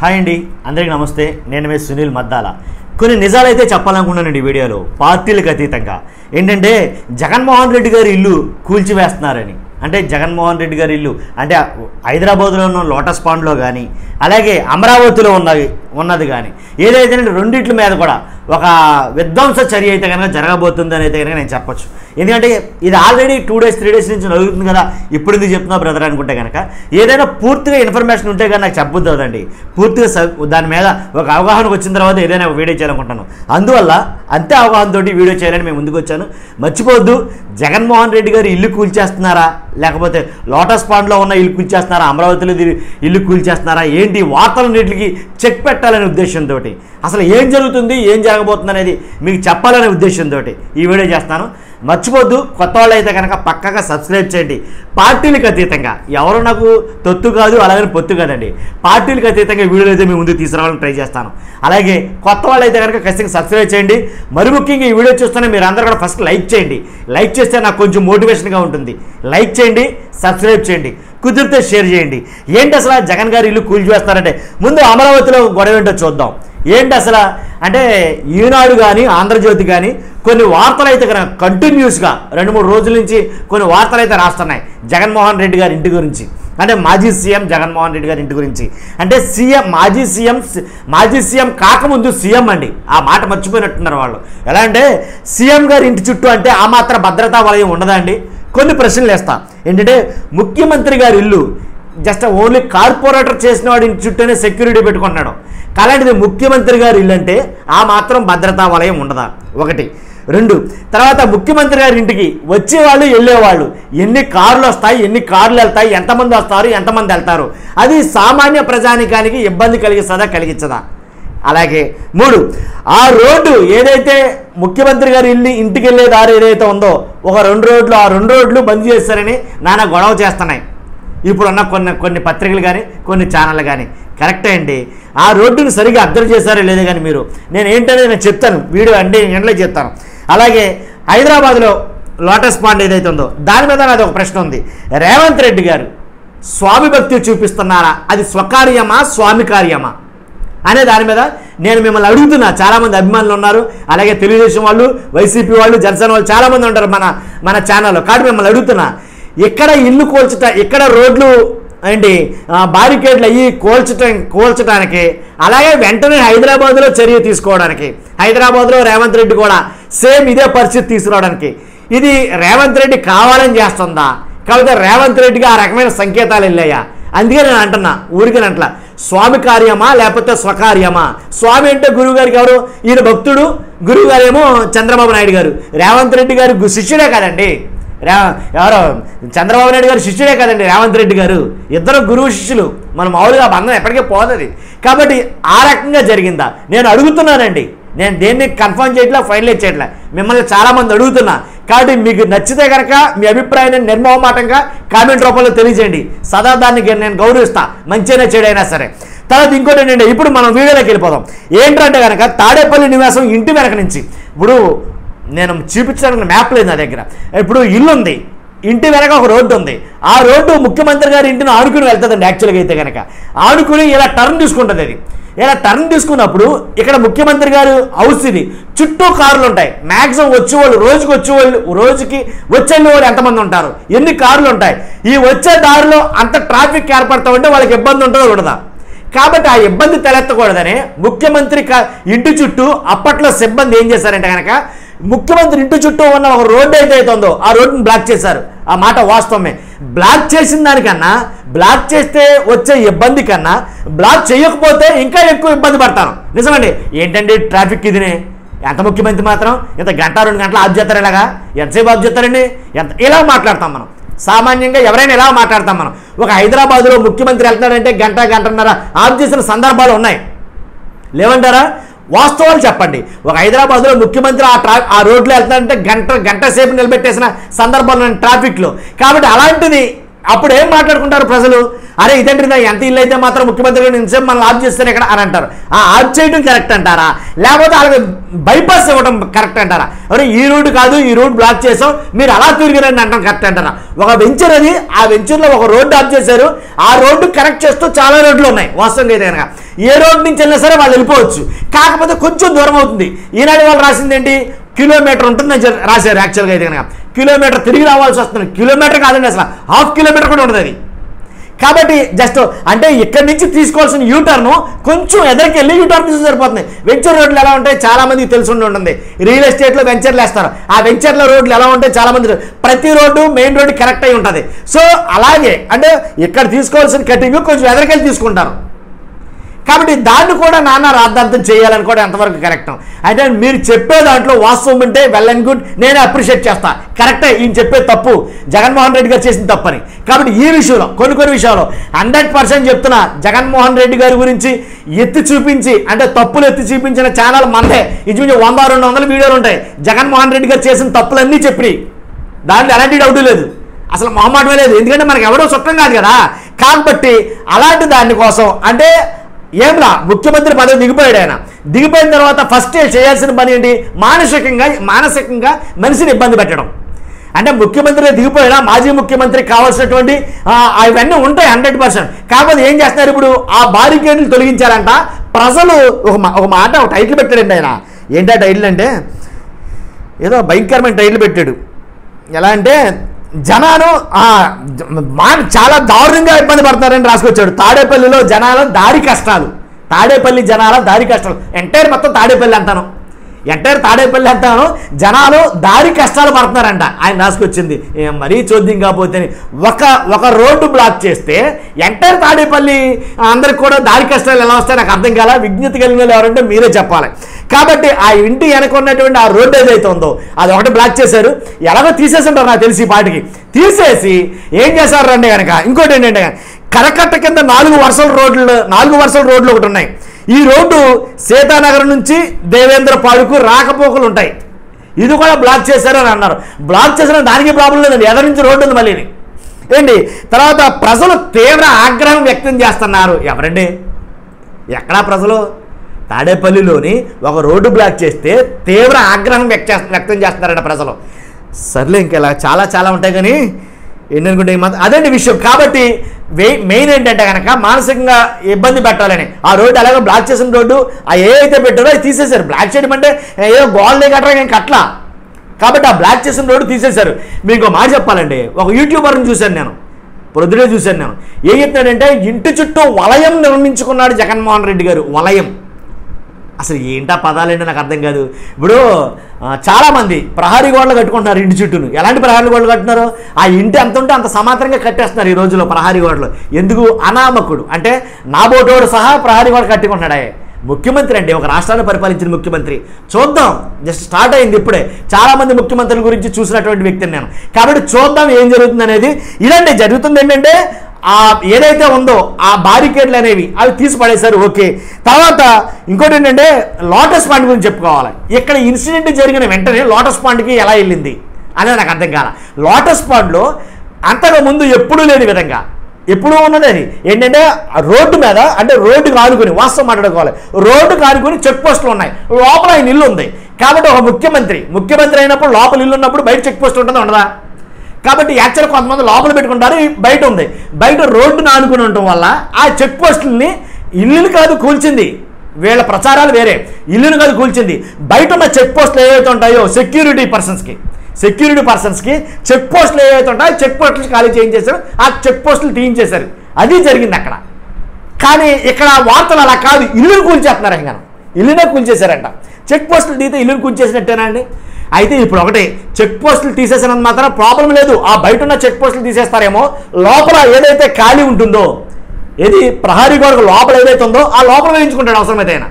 Hi అండి, అందరికీ నమస్తే. నేను మీ సునీల్ మద్దాల. కొన్ని నిజాలైతే చెప్పాలనుకున్నానండి ఈ వీడియోలో. పార్టీలకు అతీతంగా ఏంటంటే జగన్మోహన్ రెడ్డి గారి ఇల్లు కూల్చివేస్తున్నారని. అంటే జగన్మోహన్ రెడ్డి గారి ఇల్లు అంటే హైదరాబాద్లో ఉన్న లోటస్ పాండ్లో కానీ అలాగే అమరావతిలో ఉన్నది కానీ ఏదైతే రెండిట్ల మీద కూడా ఒక విధ్వంస చర్య అయితే కనుక జరగబోతుందని అయితే కనుక నేను చెప్పొచ్చు. ఎందుకంటే ఇది ఆల్రెడీ 2 days 3 days నుంచి నలుగుతుంది కదా, ఇప్పుడు ఎందుకు చెప్తున్నా బ్రదర్ అనుకుంటే కనుక ఏదైనా పూర్తిగా ఇన్ఫర్మేషన్ ఉంటే కానీ నాకు చెప్పొద్దు కదండి. పూర్తిగా దాని మీద ఒక అవగాహన వచ్చిన తర్వాత ఏదైనా వీడియో చేయాలనుకుంటాను. అందువల్ల అంతే అవగాహనతో వీడియో చేయాలని మేము ముందుకు వచ్చాను. మర్చిపోవద్దు, జగన్మోహన్ రెడ్డి గారు ఇల్లు కూల్చేస్తున్నారా, లేకపోతే లోటస్ పాండ్లో ఉన్న ఇల్లు కూల్చేస్తున్నారా, అమరావతిలో ఇల్లు కూల్చేస్తున్నారా, ఏంటి వార్తలన్నింటికి చెక్ పెట్టాలనే ఉద్దేశంతో, అసలు ఏం జరుగుతుంది ఏం జరగబోతుంది అనేది మీకు చెప్పాలనే ఉద్దేశంతో ఈ వీడియో చేస్తాను. మర్చిపోద్దు, కొత్త వాళ్ళు అయితే కనుక పక్కగా సబ్స్క్రైబ్ చేయండి. పార్టీలకు అతీతంగా ఎవరు నాకు తొత్తు కాదు అలాగే పొత్తు కాదండి, పార్టీలకు అతీతంగా వీడియోలు అయితే మీ ముందుకు తీసుకురావాలని ట్రై చేస్తాను. అలాగే కొత్త వాళ్ళు అయితే కనుక ఖచ్చితంగా సబ్స్క్రైబ్ చేయండి. మరి ముఖ్యంగా ఈ వీడియో చూస్తూనే మీరు అందరూ కూడా ఫస్ట్ లైక్ చేయండి. లైక్ చేస్తే నాకు కొంచెం మోటివేషన్గా ఉంటుంది. లైక్ చేయండి, సబ్స్క్రైబ్ చేయండి, కుదిరితే షేర్ చేయండి. ఏంటి అసలు జగన్ గారు ఇల్లు కూల్చివేస్తారంటే ముందు అమరావతిలో గొడవ ఏంటో చూద్దాం. ఏంటి అసలు అంటే ఈనాడు కానీ ఆంధ్రజ్యోతి కానీ కొన్ని వార్తలు అయితే కనుక కంటిన్యూస్గా 2-3 రోజుల నుంచి కొన్ని వార్తలు అయితే రాస్తున్నాయి జగన్మోహన్ రెడ్డి గారి ఇంటి గురించి. అంటే మాజీ సీఎం జగన్మోహన్ రెడ్డి గారి ఇంటి గురించి. అంటే మాజీ సీఎం కాకముందు సీఎం అండి, ఆ మాట మర్చిపోయినట్టున్నారు వాళ్ళు. ఎలా అంటే సీఎం గారి ఇంటి చుట్టూ అంటే ఆ మాత్రం భద్రతా వలయం ఉండదండి. కొన్ని ప్రశ్నలు వేస్తా. ఏంటంటే ముఖ్యమంత్రి గారి ఇల్లు జస్ట్ ఓన్లీ కార్పొరేటర్ చేసిన వాడి ఇంటి చుట్టూనే సెక్యూరిటీ పెట్టుకుంటున్నాడు. అలాంటిది ముఖ్యమంత్రి గారి ఇల్లు అంటే ఆ మాత్రం భద్రతా వలయం ఉండదా? 1. 2, తర్వాత ముఖ్యమంత్రి గారి ఇంటికి వచ్చేవాళ్ళు వెళ్ళేవాళ్ళు ఎన్ని కార్లు వస్తాయి, ఎన్ని కార్లు వెళ్తాయి, ఎంతమంది వస్తారు, ఎంతమంది వెళ్తారు, అది సామాన్య ప్రజానికానికి ఇబ్బంది కలిగిస్తుందా కలిగించదా? అలాగే 3, ఆ రోడ్డు ఏదైతే ముఖ్యమంత్రి గారి ఇంటికి వెళ్ళే దారి ఏదైతే ఉందో ఒక 2 రోడ్లు, ఆ 2 రోడ్లు బంద్ చేస్తారని నానా గొడవ చేస్తున్నాయి ఇప్పుడున్న కొన్ని పత్రికలు కానీ కొన్ని ఛానళ్ళు కానీ. కరెక్టే అండి, ఆ రోడ్డును సరిగ్గా అబ్జర్వ్ చేశారో లేదో కానీ మీరు, నేను ఏంటనేది నేను చెప్తాను, వీడియో అంటే ఎండ్లో చెప్తాను. అలాగే హైదరాబాద్లో లోటస్ పాండ్ ఏదైతే ఉందో దాని మీద నాది ఒక ప్రశ్న ఉంది. రేవంత్ రెడ్డి గారు స్వామి భక్తి చూపిస్తున్నారా, అది స్వకార్యమా స్వామి కార్యమా అనే దాని మీద నేను మిమ్మల్ని అడుగుతున్నా. చాలామంది అభిమానులు ఉన్నారు, అలాగే తెలుగుదేశం వాళ్ళు, వైసీపీ వాళ్ళు, జనసేన వాళ్ళు చాలామంది ఉంటారు మన ఛానల్లో. కాబట్టి మిమ్మల్ని అడుగుతున్నా, ఇక్కడ ఇల్లు ఇక్కడ రోడ్లు ఏంటి బారికేడ్లు అయ్యి కోల్చడానికి, అలాగే వెంటనే హైదరాబాద్లో చర్య తీసుకోవడానికి, హైదరాబాద్లో రేవంత్ రెడ్డి కూడా సేమ్ ఇదే పరిస్థితి తీసుకురావడానికి ఇది రేవంత్ రెడ్డి కావాలని చేస్తుందా, కాకపోతే రేవంత్ రెడ్డికి ఆ రకమైన సంకేతాలు వెళ్ళాయా? అందుకే నేను అంటున్నా, ఊరికి అంటలా, స్వామి కార్యమా లేకపోతే స్వకార్యమా? స్వామి అంటే గురువు గారికి ఎవరు? ఈయన భక్తుడు, గురువు గారేమో చంద్రబాబు నాయుడు గారు. రేవంత్ రెడ్డి గారు శిష్యుడే కదండి, ఎవరో చంద్రబాబు నాయుడు గారు శిష్యుడే కదండి రేవంత్ రెడ్డి గారు. ఇద్దరు గురువు శిష్యులు, మనం మామూలుగా బంధం ఎప్పటికీ పోతుంది. కాబట్టి ఆ రకంగా జరిగిందా నేను అడుగుతున్నానండి. నేను దేన్ని కన్ఫర్మ్ చేయట్లా, ఫైనలైజ్ చేయట్లా, మిమ్మల్ని చాలామంది అడుగుతున్నా. కాబట్టి మీకు నచ్చితే కనుక మీ అభిప్రాయాన్ని నిర్మోహమాటంగా కామెంట్ రూపంలో తెలియజేయండి. సదా దానికి నేను గౌరవిస్తా, మంచిగా చెడైనా సరే. తర్వాత ఇంకోటి ఏంటంటే ఇప్పుడు మనం వీడియోలోకి వెళ్ళిపోదాం. ఏంటంటే కనుక తాడేపల్లి నివాసం ఇంటి వెనక నుంచి, ఇప్పుడు నేను చూపించడానికి మ్యాప్ లేదు నా దగ్గర, ఇప్పుడు ఇల్లు ఉంది, ఇంటి వెనక ఒక రోడ్డు ఉంది, ఆ రోడ్డు ముఖ్యమంత్రి గారి ఇంటిని ఆనుకుని వెళ్తుందండి. యాక్చువల్గా అయితే కనుక ఆనుకుని ఇలా టర్న్ తీసుకుంటుంది. అది ఇలా టర్న్ తీసుకున్నప్పుడు ఇక్కడ ముఖ్యమంత్రి గారు హౌస్ ఇది, చుట్టూ కార్లు ఉంటాయి. మ్యాక్సిమం వచ్చేవాళ్ళు రోజుకి వచ్చేవాళ్ళు ఎంతమంది ఉంటారు, ఎన్ని కార్లు ఉంటాయి, ఈ వచ్చే దారిలో అంత ట్రాఫిక్ ఏర్పడతా ఉంటే వాళ్ళకి ఇబ్బంది ఉంటుందో ఉండదా? కాబట్టి ఆ ఇబ్బంది తలెత్తకూడదని ముఖ్యమంత్రి ఇంటి చుట్టూ అప్పట్లో సిబ్బంది ఏం చేశారంటే కనుక ముఖ్యమంత్రి ఇంటి చుట్టూ ఉన్న ఒక రోడ్డు అయితే ఉందో ఆ రోడ్డుని బ్లాక్ చేశారు. ఆ మాట వాస్తవమే. బ్లాక్ చేసిన దానికన్నా, బ్లాక్ చేస్తే వచ్చే ఇబ్బంది కన్నా బ్లాక్ చేయకపోతే ఇంకా ఎక్కువ ఇబ్బంది పడతాను. నిజమండి, ఏంటండి ట్రాఫిక్ ఇదినే, ఎంత ముఖ్యమంత్రి మాత్రం ఇంత 1-2 గంటలు ఆఫ్ చేస్తారు, ఇలాగా ఎంతసేపు ఆఫ్ చేస్తారండి, ఇలా మాట్లాడతాం మనం. సామాన్యంగా ఎవరైనా ఎలా మాట్లాడతాం మనం. ఒక హైదరాబాద్లో ముఖ్యమంత్రి వెళ్తాడంటే గంటన్నర ఆఫ్ చేసిన సందర్భాలు ఉన్నాయి, లేవంటారా? వాస్తవాలు చెప్పండి. ఒక హైదరాబాద్లో ముఖ్యమంత్రి ఆ రోడ్లో వెళ్తాడంటే గంట సేపు నిలబెట్టేసిన సందర్భాలు ఉన్నాయి ట్రాఫిక్లో. కాబట్టి అలాంటిది అప్పుడు ఏం మాట్లాడుకుంటారు ప్రజలు, అరే ఇదేంటి ఎంత ఇల్లు అయితే మాత్రం ముఖ్యమంత్రి నిమిషం మనల్ని ఆఫ్ చేస్తారు ఇక్కడ అని అంటారు. ఆ ఆఫ్ చేయడం కరెక్ట్ అంటారా, లేకపోతే అలాగే బైపాస్ ఇవ్వడం కరెక్ట్ అంటారా? అరే ఈ రోడ్డు కాదు, ఈ రోడ్ బ్లాక్ చేసాం, మీరు అలా తిరిగిరండి అంటాం కరెక్ట్ అంటారా? ఒక వెంచర్ అది, ఆ వెంచర్లో ఒక రోడ్డు ఆఫ్ చేశారు, ఆ రోడ్డు కరెక్ట్ చేస్తూ చాలా రోడ్లు ఉన్నాయి వాస్తవంగా అయితే కనుక. ఏ రోడ్డు నుంచి వెళ్ళినా సరే వాళ్ళు వెళ్ళిపోవచ్చు. కాకపోతే కొంచెం దూరం అవుతుంది. ఈనాడు వాళ్ళు రాసింది ఏంటి, కిలోమీటర్ ఉంటుందని రాశారు. యాక్చువల్గా అయితే కనుక కిలోమీటర్ తిరిగి రావాల్సి వస్తుంది. కిలోమీటర్ కాదండి, అసలు హాఫ్ కిలోమీటర్ కూడా ఉంటుంది అది. కాబట్టి జస్ట్ అంటే ఇక్కడి నుంచి తీసుకోవాల్సిన యూటర్ను కొంచెం ఎదరికి వెళ్ళి యూటర్న్ తీసి సరిపోతుంది. వెంచర్ రోడ్లు ఎలా ఉంటాయి చాలా మందికి తెలిసి ఉంటుంది. రియల్ ఎస్టేట్లో వెంచర్లు వేస్తారు. ఆ వెంచర్ల రోడ్లు ఎలా ఉంటాయి చాలా మంది, ప్రతి రోడ్డు మెయిన్ రోడ్డు కరెక్ట్ అయి ఉంటుంది. సో అలాగే అంటే ఇక్కడ తీసుకోవాల్సిన కటింగ్ కొంచెం ఎదరికి వెళ్ళి తీసుకుంటారు. కాబట్టి దాన్ని కూడా నాన్న రాద్ధాంతం చేయాలని కూడా ఎంతవరకు కరెక్ట్. అయితే మీరు చెప్పే దాంట్లో వాస్తవం ఉంటే వెల్ అండ్ గుడ్, నేనే అప్రిషియేట్ చేస్తా. కరెక్టే, ఈయన చెప్పే తప్పు జగన్మోహన్ రెడ్డి గారు చేసిన తప్పని. కాబట్టి ఈ విషయంలో కొన్ని విషయాల్లో 100% చెప్తున్నా, జగన్మోహన్ రెడ్డి గారి గురించి ఎత్తి చూపించి అంటే తప్పులు ఎత్తి చూపించిన ఛానల్ మనదే. ఇంచుమించు 100-200 వీడియోలు ఉంటాయి జగన్మోహన్ రెడ్డి గారు చేసిన తప్పులన్నీ చెప్పి, దాంట్లో ఎలాంటి డౌట్ లేదు, అసలు మొహమాటమే లేదు. ఎందుకంటే మనకు ఎవడో చుట్టం కాదు కదా. కాబట్టి అలాంటి దానికోసం అంటే ఏంలా ముఖ్యమంత్రి పదవి దిగిపోయాడు. ఆయన దిగిపోయిన తర్వాత ఫస్ట్ చేయాల్సిన పని ఏంటి, మానసికంగా మనిషిని ఇబ్బంది పెట్టడం. అంటే ముఖ్యమంత్రి దిగిపోయినా మాజీ ముఖ్యమంత్రి కావాల్సినటువంటి అవన్నీ ఉంటాయి 100%. కాకపోతే ఏం చేస్తున్నారు ఇప్పుడు, ఆ బారికేడ్లు తొలగించారంట ప్రజలు. ఒక మాట ఒక టైటిల్ పెట్టాడండి ఆయన. ఏంటా టైటిల్ అంటే ఏదో భయంకరమైన టైటిల్ పెట్టాడు. ఎలా అంటే జనాలు చాలా దారుణంగా ఇబ్బంది పడుతున్నారని రాసుకొచ్చాడు. తాడేపల్లిలో జనాల దారి కష్టాలు, తాడేపల్లి జనాల దారి కష్టాలు, ఎంటైర్ మొత్తం తాడేపల్లి అంటాను, ఎంటైర్ తాడేపల్లి అంటాను జనాలు దారి కష్టాలు పడుతున్నారంట ఆయన రాసుకొచ్చింది. మరీ చోద్యం కాకపోతే ఒక రోడ్డు బ్లాక్ చేస్తే ఎంటైర్ తాడేపల్లి అందరికి కూడా దారి కష్టాలు ఎలా వస్తాయి నాకు అర్థం కాల. విజ్ఞత కలిగిన వాళ్ళు ఎవరంటే మీరే చెప్పాలి. కాబట్టి ఆ ఇంటి వెనక ఉన్నటువంటి ఆ రోడ్డు ఏదైతే ఉందో అది ఒకటి బ్లాక్ చేశారు. ఎలాగో తీసేస్తుంటారు నాకు తెలిసి, పాటికి తీసేసి ఏం చేశారు అంటే కనుక ఇంకోటి ఏంటంటే కరకట్ట కింద 4 వరుసల రోడ్లు ఒకటి ఉన్నాయి. ఈ రోడ్డు సీతానగరం నుంచి దేవేంద్ర పాడుకు రాకపోకలు ఉంటాయి. ఇది కూడా బ్లాక్ చేశారు అని అన్నారు. బ్లాక్ చేసిన దానికి ప్రాబ్లం లేదండి, ఎదరి నుంచి రోడ్డు ఉంది మళ్ళీ ఏంటి. తర్వాత ప్రజలు తీవ్ర ఆగ్రహం వ్యక్తం చేస్తున్నారు. ఎవరండి, ఎక్కడా ప్రజలు? తాడేపల్లిలోని ఒక రోడ్డు బ్లాక్ చేస్తే తీవ్ర ఆగ్రహం వ్యక్తం చేస్తున్నారంట ప్రజలు. సర్లే ఇంకెలా చాలా ఉంటాయి కానీ ఏంటనుకుంటే అదండి విషయం. కాబట్టి మెయిన్ ఏంటంటే కనుక మానసికంగా ఇబ్బంది పెట్టాలని ఆ రోడ్డు అలాగే బ్లాక్ చేసిన రోడ్డు ఏదైతే పెట్టారో అది తీసేశారు. బ్లాక్ చేయడం అంటే ఏదో గోల్డే కట్టరా నేను కట్టలా. కాబట్టి ఆ బ్లాక్ చేసిన రోడ్డు తీసేశారు. మీకు మాట చెప్పాలండి, ఒక యూట్యూబర్ని చూశాను నేను, పొద్దునే చూశాను నేను. ఏం చెప్తున్నాడంటే ఇంటి చుట్టూ వలయం నిర్మించుకున్నాడు జగన్మోహన్ రెడ్డి గారు. వలయం అసలు ఏంటా పదాలేంటో నాకు అర్థం కాదు. ఇప్పుడు చాలామంది ప్రహారీ గోడలు కట్టుకుంటున్నారు ఇంటి చుట్టూను. ఎలాంటి ప్రహారీ గోడలు కట్టున్నారు, ఆ ఇంటి అంత ఉంటే అంత సమాంతరంగా కట్టేస్తున్నారు ఈ రోజుల్లో ప్రహారీ గోడలు. ఎందుకు, అనామకుడు అంటే నాబోటోడు సహా ప్రహారీ గోడ కట్టుకుంటున్నాడే. ముఖ్యమంత్రి అండి, ఒక రాష్ట్రాన్ని పరిపాలించిన ముఖ్యమంత్రి. చూద్దాం, జస్ట్ స్టార్ట్ అయింది ఇప్పుడే. చాలామంది ముఖ్యమంత్రుల గురించి చూసినటువంటి వ్యక్తిని నేను. కాబట్టి చూద్దాం ఏం జరుగుతుంది అనేది. ఇదండి జరుగుతుంది. ఏంటంటే ఏదైతే ఉందో ఆ బారికేడ్లు అనేవి అవి తీసి పడేశారు. ఓకే. తర్వాత ఇంకోటి ఏంటంటే లోటస్ పాండ్ గురించి చెప్పుకోవాలి. ఇక్కడ ఇన్సిడెంట్ జరిగిన వెంటనే లోటస్ పాండ్కి ఎలా వెళ్ళింది అనేది నాకు అర్థం కాల. లోటస్ పాండ్లో అంతగా ముందు ఎప్పుడూ లేని విధంగా ఎప్పుడూ ఉన్నది అది ఏంటంటే రోడ్డు మీద, అంటే రోడ్డుకు ఆనుకుని, వాస్తవం మాట్లాడుకోవాలి, రోడ్డుకు ఆనుకుని చెక్ పోస్టులు ఉన్నాయి. లోపల ఆయన ఇల్లు ఉంది. కాబట్టి ఒక ముఖ్యమంత్రి అయినప్పుడు లోపల ఇల్లు ఉన్నప్పుడు బయట చెక్ పోస్ట్ ఉంటుందా ఉండదా? కాబట్టి యాక్చువల్గా కొంతమంది లోపల పెట్టుకుంటారు, బయట ఉంది. బయట రోడ్డును ఆనుకుని ఉండటం వల్ల ఆ చెక్ పోస్టులని ఇల్లుని కాదు కూల్చింది, వీళ్ళ ప్రచారాలు వేరే, ఇల్లుని కాదు కూల్చింది. బయట ఉన్న చెక్ పోస్టులు ఏవైతే ఉంటాయో సెక్యూరిటీ పర్సన్స్కి చెక్ పోస్టులు ఏవైతే ఉంటాయో చెక్ పోస్టులు ఖాళీ చేయించేశారు, ఆ చెక్ పోస్టులు తీయించేశారు. అది జరిగింది అక్కడ. కానీ ఇక్కడ వార్తలు అలా కాదు, ఇల్లుని కూల్చేస్తున్నారు. ఇంకా ఇల్లునే కూల్చేశారంట. చెక్ పోస్టులు తీస్తే ఇల్లుని కూల్చేసినట్టేనా అండి? అయితే ఇప్పుడు ఒకటి, చెక్ పోస్టులు తీసేసినంత మాత్రం ప్రాబ్లం లేదు. ఆ బయట ఉన్న చెక్ పోస్టులు తీసేస్తారేమో, లోపల ఏదైతే ఖాళీ ఉంటుందో, ఏది ప్రహారీ గోడకు లోపల ఏదైతే ఉందో ఆ లోపల వేయించుకుంటాడు అవసరమైతే ఆయన.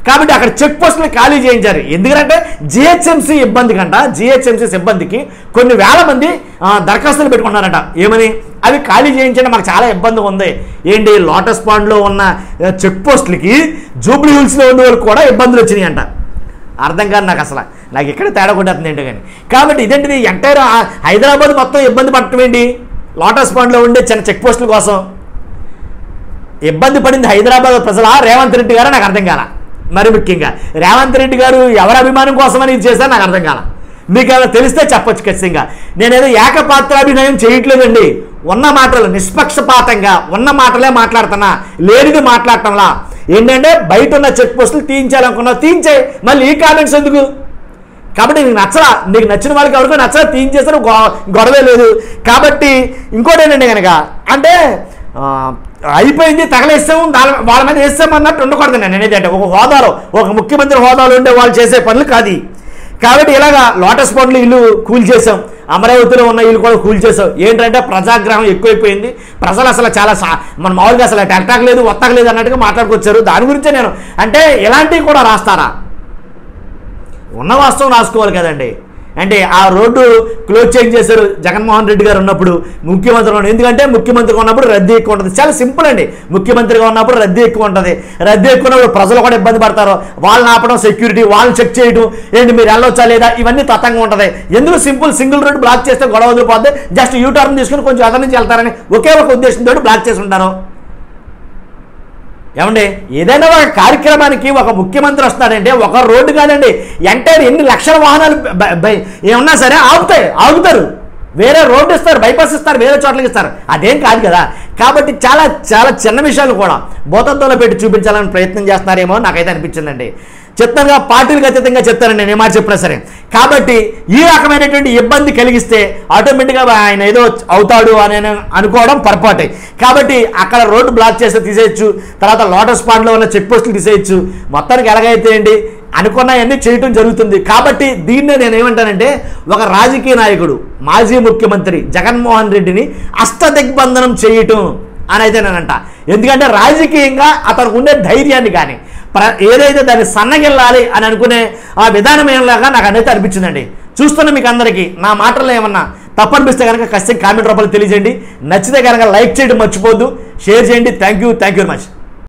కాబట్టి అక్కడ చెక్ పోస్టులు ఖాళీ చేయించారు. ఎందుకంటే జిహెచ్ఎంసీ సిబ్బందికి కొన్ని వేల మంది దరఖాస్తులు పెట్టుకున్నారంట. ఏమని, అవి ఖాళీ చేయించండి, మాకు చాలా ఇబ్బందిగా ఉంది. ఏంటి, లోటస్ పాండ్లో ఉన్న చెక్ పోస్టులకి జూబ్లీ హిల్స్లో ఉన్న వాళ్ళకి కూడా ఇబ్బందులు వచ్చినాయి అంట. అర్థం కాదు నాకు, అసలు నాకు ఇక్కడ తేడా కొట్టేస్తుంది ఏంటో కానీ. కాబట్టి ఇదేంటిది, ఎంటైర్ హైదరాబాద్ మొత్తం ఇబ్బంది పడటం ఏంటి, లోటస్ పాండ్లో ఉండే చిన్న చెక్ పోస్టుల కోసం ఇబ్బంది పడింది హైదరాబాద్ ప్రజలా రేవంత్ రెడ్డి గారు నాకు అర్థం కాల. మరి ముఖ్యంగా రేవంత్ రెడ్డి గారు ఎవరి అభిమానం కోసమని ఇది చేశారు నాకు అర్థం కాల. మీకు ఏమైనా తెలిస్తే చెప్పొచ్చు ఖచ్చితంగా. నేనేదో ఏకపాత్రాభినయం చేయట్లేదండి, ఉన్న మాటలు నిష్పక్షపాతంగా ఉన్న మాటలే మాట్లాడుతున్నా, లేనిది మాట్లాడటంలా. ఏంటంటే బయట ఉన్న చెక్ పోస్టులు తీయించాలనుకున్నావు, తీయించాయి, మళ్ళీ ఈ కామెంట్స్ ఎందుకు? కాబట్టి నీకు నచ్చలా, నీకు నచ్చిన వాళ్ళకి ఎవరికో నచ్చలా, తీయించేస్తారు, గొడవే లేదు. కాబట్టి ఇంకోటి ఏంటంటే కనుక అంటే అయిపోయింది, తగలేస్తాము, వాళ్ళ మీద వేస్తాం అన్నట్టు ఉండకూడదు. నేను అనేది అంటే ఒక హోదాలో, ఒక ముఖ్యమంత్రి హోదాలో ఉండే వాళ్ళు చేసే పనులు కాదు. కాబట్టి ఇలాగా లోటస్ పాండ్లో ఇల్లు కూల్చేసాం, అమరావతిలో ఉన్న ఇల్లు కూడా కూల్చేసాం. ఏంటంటే ప్రజాగ్రహం ఎక్కువైపోయింది, ప్రజలు అసలు చాలా మన మామూలుగా అసలు టెక్టాక్ లేదు, ఒత్తక లేదు అన్నట్టుగా మాట్లాడుకొచ్చారు. దాని గురించే నేను అంటే ఇలాంటివి కూడా రాస్తారా? ఉన్న వాస్తవం రాసుకోవాలి కదండి. అంటే ఆ రోడ్డు క్లోజ్ చేశారు జగన్మోహన్ రెడ్డి గారు ఉన్నప్పుడు, ముఖ్యమంత్రిగా ఉన్నప్పుడు. ఎందుకంటే ముఖ్యమంత్రిగా ఉన్నప్పుడు రద్దీ ఎక్కువ ఉంటుంది. చాలా సింపుల్ అండి, ముఖ్యమంత్రిగా ఉన్నప్పుడు రద్దీ ఎక్కువ ఉంటుంది. రద్దీ ఎక్కువ ఉన్నప్పుడు ప్రజలు కూడా ఇబ్బంది పడతారు, వాళ్ళని ఆపడం, సెక్యూరిటీ, వాళ్ళని చెక్ చేయడం, ఏంటి మీరు వెళ్ళొచ్చా లేదా, ఇవన్నీ తతంగా ఉంటుంది. ఎందుకు సింపుల్ సింగిల్ రోడ్ బ్లాక్ చేస్తే గొడవ వదిలిపోద్ది, జస్ట్ యూ టర్న్ తీసుకుని కొంచెం అదర్ నుంచి వెళ్తారని ఒకే ఒక ఉద్దేశంతో బ్లాక్ చేసి ఉంటారు. ఏమండి, ఏదైనా ఒక కార్యక్రమానికి ఒక ముఖ్యమంత్రి వస్తున్నాడంటే ఒక రోడ్డు కాదండి, ఎంటైర్ ఎన్ని లక్షల వాహనాలు ఏమన్నా సరే ఆగుతారు, వేరే రోడ్డు ఇస్తారు, బైపాస్ ఇస్తారు, వేరే చోట్లకి ఇస్తారు, అదేం కాదు కదా. కాబట్టి చాలా చాలా చిన్న విషయాలు కూడా భూతత్వంలో పెట్టి చూపించాలని ప్రయత్నం చేస్తున్నారేమో నాకైతే అనిపించిందండి. చెప్తానుగా, పార్టీలకు అతీతంగా చెప్తానండి నేను మాట చెప్పినా సరే. కాబట్టి ఈ రకమైనటువంటి ఇబ్బంది కలిగిస్తే ఆటోమేటిక్గా ఆయన ఏదో అవుతాడు అని అనుకోవడం పొరపాటే. కాబట్టి అక్కడ రోడ్డు బ్లాక్ చేస్తే తీసేయచ్చు, తర్వాత లోటస్ పాండ్లో ఉన్న చెక్ పోస్టులు తీసేయచ్చు, మొత్తానికి ఎలాగైతే అండి అనుకున్నాయన్నీ చేయటం జరుగుతుంది. కాబట్టి దీన్నే నేను ఏమంటానంటే, ఒక రాజకీయ నాయకుడు మాజీ ముఖ్యమంత్రి జగన్మోహన్ రెడ్డిని అష్టదిగ్బంధనం చేయటం అని అయితే నేనంట. ఎందుకంటే రాజకీయంగా అతనికి ఉండే ధైర్యాన్ని కానీ ఏదైతే దాన్ని సన్నగిల్లాలి అని అనుకునే ఆ విధానం ఏంలాగా నాకు అనేది అనిపించిందండి. చూస్తున్న మీకు అందరికీ నా మాటల్లో ఏమన్నా తప్పనిపిస్తే కనుక ఖచ్చితంగా కామెంట్ రూపంలో తెలియజేయండి. నచ్చితే కనుక లైక్ చేయడం మర్చిపోద్దు, షేర్ చేయండి. Thank you very much.